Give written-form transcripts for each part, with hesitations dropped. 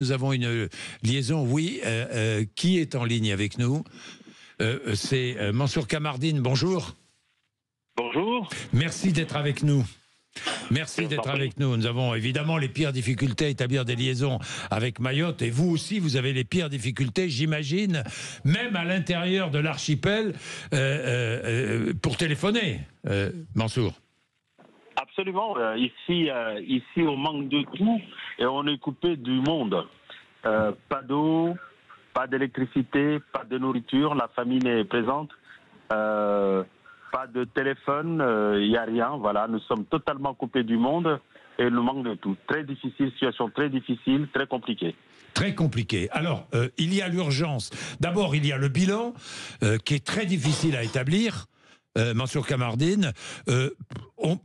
Nous avons une liaison, oui. Qui est en ligne avec nous? C'est Mansour Kamardine, bonjour. Bonjour. Merci d'être avec nous. Merci d'être avec nous. Nous avons évidemment les pires difficultés à établir des liaisons avec Mayotte. Et vous aussi, vous avez les pires difficultés, j'imagine, même à l'intérieur de l'archipel, pour téléphoner, Mansour. Absolument. Ici, on manque de tout et on est coupé du monde. Pas d'eau, pas d'électricité, pas de nourriture. La famine est présente. Pas de téléphone, il n'y a rien. Voilà, nous sommes totalement coupés du monde et nous manque de tout. Très difficile, situation très difficile, très compliquée. Très compliqué. Alors, il y a l'urgence. D'abord, il y a le bilan qui est très difficile à établir. Mansour Kamardine, on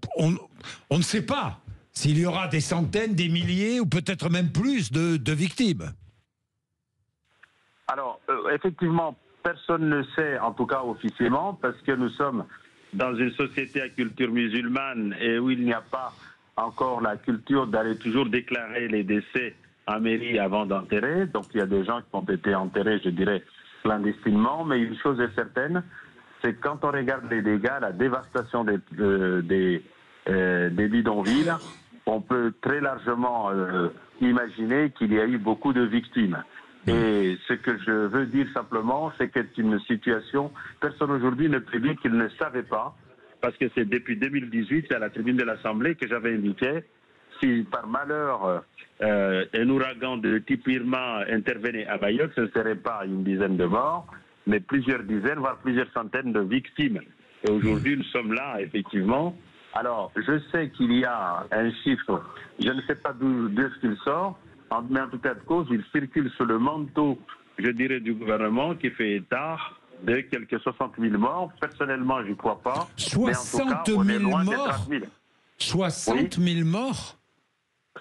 ne sait pas s'il y aura des centaines, des milliers ou peut-être même plus de victimes. Alors, effectivement, personne ne sait, en tout cas officiellement, parce que nous sommes dans une société à culture musulmane et où il n'y a pas encore la culture d'aller toujours déclarer les décès en mairie avant d'enterrer. Donc il y a des gens qui ont été enterrés, je dirais, clandestinement. Mais une chose est certaine, c'est que quand on regarde les dégâts, la dévastation des bidonvilles, on peut très largement imaginer qu'il y a eu beaucoup de victimes. Et ce que je veux dire simplement, c'est que c'est une situation, personne aujourd'hui ne peut dire qu'il ne savait pas, parce que c'est depuis 2018, c'est à la tribune de l'Assemblée que j'avais indiqué, si par malheur un ouragan de type Irma intervenait à Mayotte, ce ne serait pas une dizaine de morts, mais plusieurs dizaines, voire plusieurs centaines de victimes. Et aujourd'hui, nous sommes là, effectivement. Alors, je sais qu'il y a un chiffre, je ne sais pas d'où il sort, mais en tout cas de cause, il circule sur le manteau, je dirais, du gouvernement qui fait état de quelques 60 000 morts. Personnellement, je ne crois pas. 60 000 morts 60 000 morts.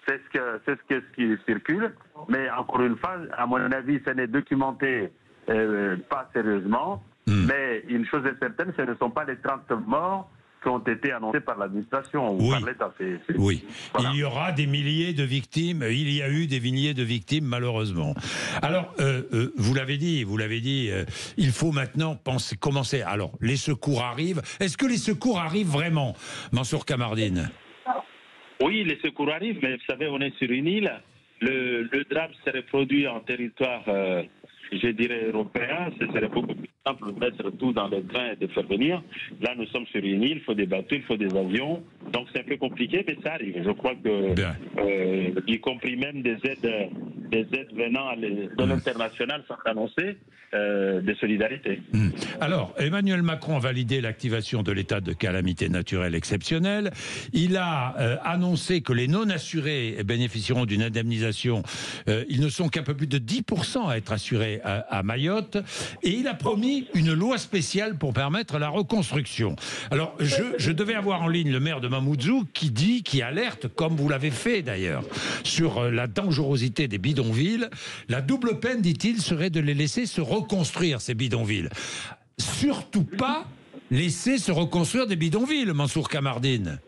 C'est ce qui circule. Mais encore une fois, à mon avis, ça n'est documenté pas sérieusement. Mais une chose est certaine, ce ne sont pas les 30 morts qui ont été annoncés par l'administration ou par l'État. Oui, voilà. Il y aura des milliers de victimes, il y a eu des milliers de victimes malheureusement. Alors, vous l'avez dit, il faut maintenant commencer. Alors, les secours arrivent. Est-ce que les secours arrivent vraiment, Mansour Kamardine? Oui, les secours arrivent, mais vous savez, on est sur une île. Le drame s'est reproduit en territoire, je dirais, européen. Ce serait beaucoup plus simple de mettre tout dans les trains et de faire venir. Là, nous sommes sur une île, il faut des bateaux, il faut des avions. Donc, c'est un peu compliqué, mais ça arrive. Je crois que, y compris même des aides venant de l'international sont annoncées de solidarité. Alors, Emmanuel Macron a validé l'activation de l'état de calamité naturelle exceptionnelle. Il a annoncé que les non-assurés bénéficieront d'une indemnisation. Ils ne sont qu'un peu plus de 10% à être assurés à Mayotte. Et il a promis une loi spéciale pour permettre la reconstruction. Alors, je devais avoir en ligne le maire de Mamoudzou qui alerte, comme vous l'avez fait d'ailleurs, sur la dangerosité des bidonvilles. La double peine, dit-il, serait de les laisser se reconstruire, ces bidonvilles. Surtout pas laisser se reconstruire des bidonvilles, Mansour Kamardine.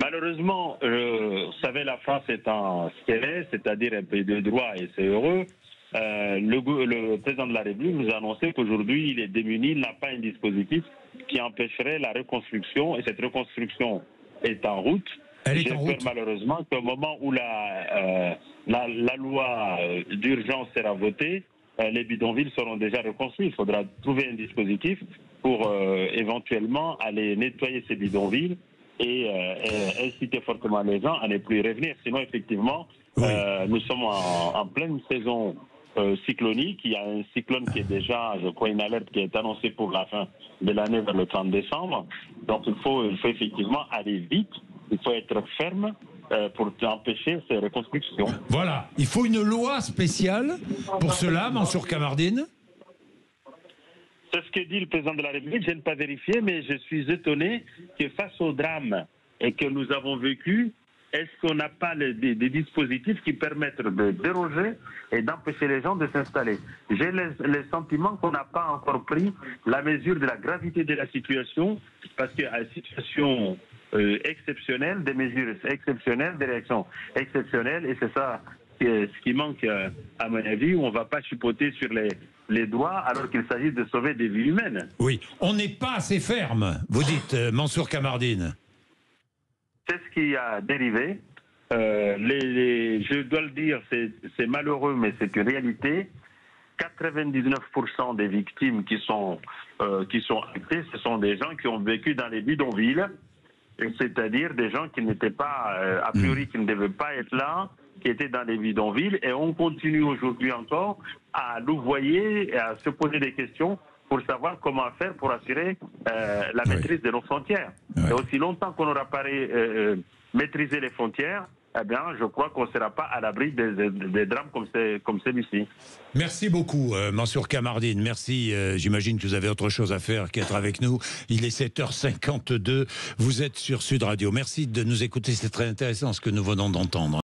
Malheureusement, vous savez, la France étant ce qu'elle est, c'est-à-dire un pays de droit, et c'est heureux, le président de la République nous a annoncé qu'aujourd'hui, il est démuni, il n'a pas un dispositif qui empêcherait la reconstruction, et cette reconstruction est en route. J'ai peur malheureusement qu'au moment où la loi d'urgence sera votée, les bidonvilles seront déjà reconstruits. Il faudra trouver un dispositif pour éventuellement aller nettoyer ces bidonvilles et inciter fortement les gens à ne plus y revenir. Sinon, effectivement, nous sommes en pleine saison cyclonique. Il y a un cyclone qui est déjà, je crois, une alerte qui est annoncée pour la fin de l'année vers le 30 décembre. Donc, il faut effectivement aller vite. Il faut être ferme pour empêcher ces reconstructions. Voilà, il faut une loi spéciale pour cela, Mansour Kamardine. C'est ce que dit le président de la République. Je n'ai pas vérifié, mais je suis étonné que face au drame et que nous avons vécu, est-ce qu'on n'a pas des dispositifs qui permettent de déroger et d'empêcher les gens de s'installer? J'ai le sentiment qu'on n'a pas encore pris la mesure de la gravité de la situation, parce qu'à une situation exceptionnelle, des mesures exceptionnelles, des réactions exceptionnelles, et c'est ça ce qui manque, à mon avis, où on ne va pas chipoter sur les doigts alors qu'il s'agit de sauver des vies humaines. Oui, on n'est pas assez ferme, vous dites, Mansour Kamardine. C'est ce qui a dérivé. Je dois le dire, c'est malheureux, mais c'est une réalité. 99% des victimes qui sont arrêtées, ce sont des gens qui ont vécu dans les bidonvilles, c'est-à-dire des gens qui n'étaient pas, a priori, qui ne devaient pas être là, qui étaient dans les bidonvilles, et on continue aujourd'hui encore à louvoyer et à se poser des questions pour savoir comment faire pour assurer la maîtrise de nos frontières. Et aussi longtemps qu'on n'aura pas maîtrisé les frontières, eh bien, je crois qu'on ne sera pas à l'abri des drames comme celui-ci. Merci beaucoup, Mansour Kamardine. Merci. J'imagine que vous avez autre chose à faire qu'être avec nous. Il est 7h52. Vous êtes sur Sud Radio. Merci de nous écouter. C'est très intéressant ce que nous venons d'entendre.